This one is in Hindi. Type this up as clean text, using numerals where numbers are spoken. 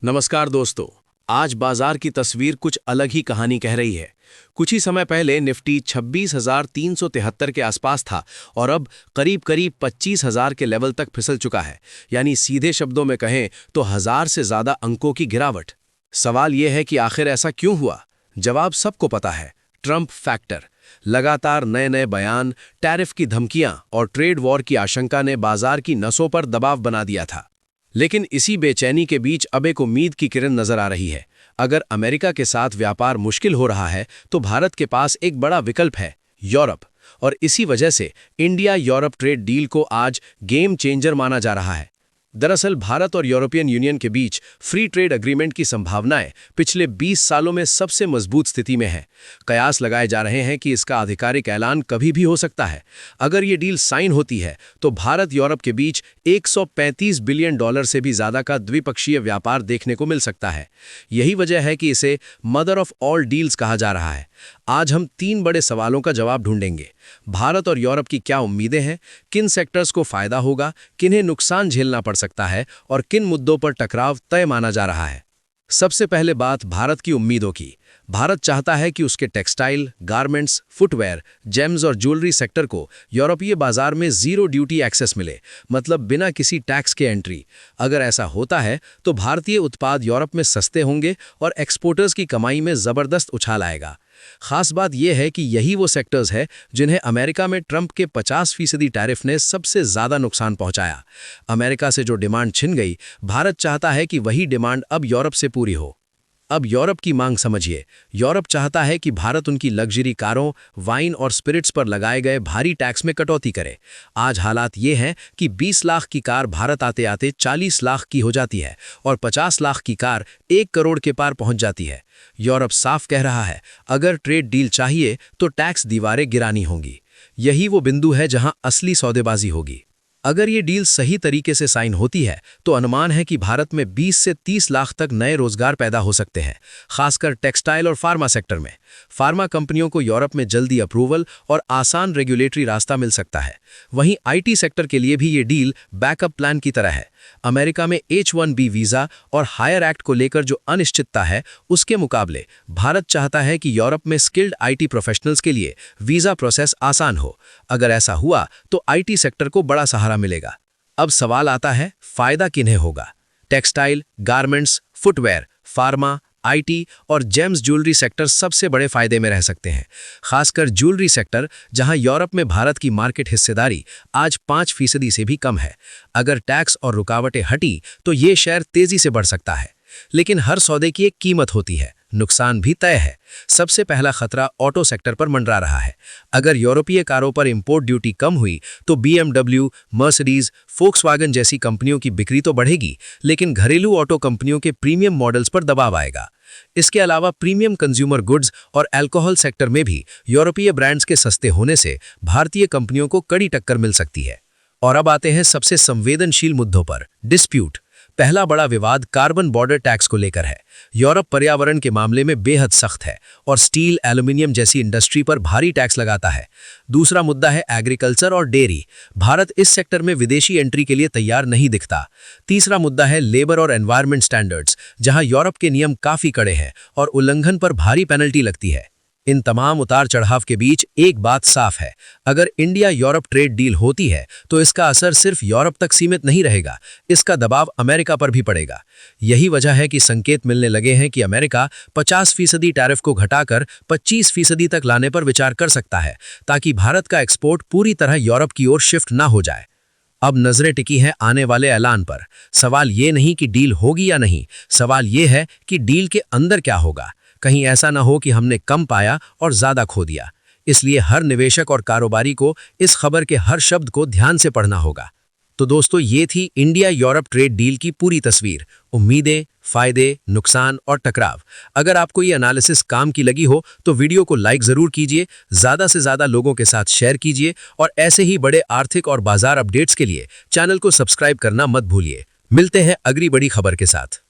नमस्कार दोस्तों। आज बाजार की तस्वीर कुछ अलग ही कहानी कह रही है। कुछ ही समय पहले निफ्टी 26,373 के आसपास था और अब करीब करीब 25,000 के लेवल तक फिसल चुका है। यानी सीधे शब्दों में कहें तो 1,000 से ज्यादा अंकों की गिरावट। सवाल यह है कि आखिर ऐसा क्यों हुआ? जवाब सबको पता है, ट्रंप फैक्टर। लगातार नए नए बयान, टैरिफ की धमकियां और ट्रेड वॉर की आशंका ने बाजार की नसों पर दबाव बना दिया था। लेकिन इसी बेचैनी के बीच अब एक उम्मीद की किरण नजर आ रही है। अगर अमेरिका के साथ व्यापार मुश्किल हो रहा है तो भारत के पास एक बड़ा विकल्प है, यूरोप। और इसी वजह से इंडिया यूरोप ट्रेड डील को आज गेम चेंजर माना जा रहा है। दरअसल भारत और यूरोपियन यूनियन के बीच फ्री ट्रेड एग्रीमेंट की संभावनाएं पिछले 20 सालों में सबसे मजबूत स्थिति में है। कयास लगाए जा रहे हैं कि इसका आधिकारिक ऐलान कभी भी हो सकता है। अगर ये डील साइन होती है तो भारत यूरोप के बीच 135 बिलियन डॉलर से भी ज्यादा का द्विपक्षीय व्यापार देखने को मिल सकता है। यही वजह है कि इसे मदर ऑफ ऑल डील्स कहा जा रहा है। आज हम 3 बड़े सवालों का जवाब ढूंढेंगे। भारत और यूरोप की क्या उम्मीदें हैं, किन सेक्टर्स को फायदा होगा, किन्हें नुकसान झेलना पड़ सकता है और किन मुद्दों पर टकराव तय माना जा रहा है। सबसे पहले बात भारत की उम्मीदों की। भारत चाहता है कि उसके टेक्सटाइल, गारमेंट्स, फुटवेयर, जेम्स और ज्वेलरी सेक्टर को यूरोपीय बाजार में जीरो ड्यूटी एक्सेस मिले, मतलब बिना किसी टैक्स के एंट्री। अगर ऐसा होता है तो भारतीय उत्पाद यूरोप में सस्ते होंगे और एक्सपोर्टर्स की कमाई में जबरदस्त उछाल आएगा। खास बात यह है कि यही वो सेक्टर्स है जिन्हें अमेरिका में ट्रंप के 50% टैरिफ ने सबसे ज्यादा नुकसान पहुंचाया। अमेरिका से जो डिमांड छिन गई, भारत चाहता है कि वही डिमांड अब यूरोप से पूरी हो। अब यूरोप की मांग समझिए। यूरोप चाहता है कि भारत उनकी लग्जरी कारों, वाइन और स्पिरिट्स पर लगाए गए भारी टैक्स में कटौती करे। आज हालात ये हैं कि 20 लाख की कार भारत आते आते 40 लाख की हो जाती है और 50 लाख की कार 1 करोड़ के पार पहुंच जाती है। यूरोप साफ कह रहा है, अगर ट्रेड डील चाहिए तो टैक्स दीवारें गिरानी होंगी। यही वो बिंदु है जहां असली सौदेबाजी होगी। अगर ये डील सही तरीके से साइन होती है तो अनुमान है कि भारत में 20 से 30 लाख तक नए रोजगार पैदा हो सकते हैं, खासकर टेक्सटाइल और फार्मा सेक्टर में। फार्मा कंपनियों को यूरोप में जल्दी अप्रूवल और आसान रेगुलेटरी रास्ता मिल सकता है। वहीं आईटी सेक्टर के लिए भी ये डील बैकअप प्लान की तरह है। अमेरिका में H-1B वीजा और हायर एक्ट को लेकर जो अनिश्चितता है, उसके मुकाबले भारत चाहता है कि यूरोप में स्किल्ड आईटी प्रोफेशनल्स के लिए वीजा प्रोसेस आसान हो। अगर ऐसा हुआ तो आईटी सेक्टर को बड़ा सहारा मिलेगा। अब सवाल आता है, फायदा किन्हें होगा? Textile, garments, footwear, pharma, IT और जेम्स ज्वेलरी सेक्टर सबसे बड़े फायदे में रह सकते हैं। खासकर ज्वेलरी सेक्टर, जहां यूरोप में भारत की मार्केट हिस्सेदारी आज 5% से भी कम है। अगर टैक्स और रुकावटें हटी तो ये शेयर तेजी से बढ़ सकता है। लेकिन हर सौदे की एक कीमत होती है, नुकसान भी तय है। सबसे पहला खतरा ऑटो सेक्टर पर मंडरा रहा है। अगर यूरोपीय कारों पर इंपोर्ट ड्यूटी कम हुई तो BMW, मर्सिडीज, फोक्सवैगन जैसी कंपनियों की बिक्री तो बढ़ेगी, लेकिन घरेलू ऑटो कंपनियों के प्रीमियम मॉडल्स पर दबाव आएगा। इसके अलावा प्रीमियम कंज्यूमर गुड्स और अल्कोहल सेक्टर में भी यूरोपीय ब्रांड्स के सस्ते होने से भारतीय कंपनियों को कड़ी टक्कर मिल सकती है। और अब आते हैं सबसे संवेदनशील मुद्दों पर, डिस्प्यूट। पहला बड़ा विवाद कार्बन बॉर्डर टैक्स को लेकर है। यूरोप पर्यावरण के मामले में बेहद सख्त है और स्टील, एल्यूमिनियम जैसी इंडस्ट्री पर भारी टैक्स लगाता है। दूसरा मुद्दा है एग्रीकल्चर और डेयरी। भारत इस सेक्टर में विदेशी एंट्री के लिए तैयार नहीं दिखता। तीसरा मुद्दा है लेबर और एनवायरनमेंट स्टैंडर्ड्स, जहां यूरोप के नियम काफी कड़े हैं और उल्लंघन पर भारी पेनल्टी लगती है। इन तमाम उतार चढ़ाव के बीच एक बात साफ है, अगर इंडिया यूरोप ट्रेड डील होती है तो इसका असर सिर्फ यूरोप तक सीमित नहीं रहेगा, इसका दबाव अमेरिका पर भी पड़ेगा। यही वजह है कि संकेत मिलने लगे हैं कि अमेरिका 50% टैरिफ को घटाकर 25% तक लाने पर विचार कर सकता है, ताकि भारत का एक्सपोर्ट पूरी तरह यूरोप की ओर शिफ्ट ना हो जाए। अब नजरें टिकी हैं आने वाले ऐलान पर। सवाल ये नहीं कि डील होगी या नहीं, सवाल ये है कि डील के अंदर क्या होगा। कहीं ऐसा ना हो कि हमने कम पाया और ज्यादा खो दिया। इसलिए हर निवेशक और कारोबारी को इस खबर के हर शब्द को ध्यान से पढ़ना होगा। तो दोस्तों, ये थी इंडिया यूरोप ट्रेड डील की पूरी तस्वीर। उम्मीदें, फायदे, नुकसान और टकराव। अगर आपको ये एनालिसिस काम की लगी हो तो वीडियो को लाइक जरूर कीजिए, ज्यादा से ज्यादा लोगों के साथ शेयर कीजिए और ऐसे ही बड़े आर्थिक और बाजार अपडेट्स के लिए चैनल को सब्सक्राइब करना मत भूलिए। मिलते हैं अगली बड़ी खबर के साथ।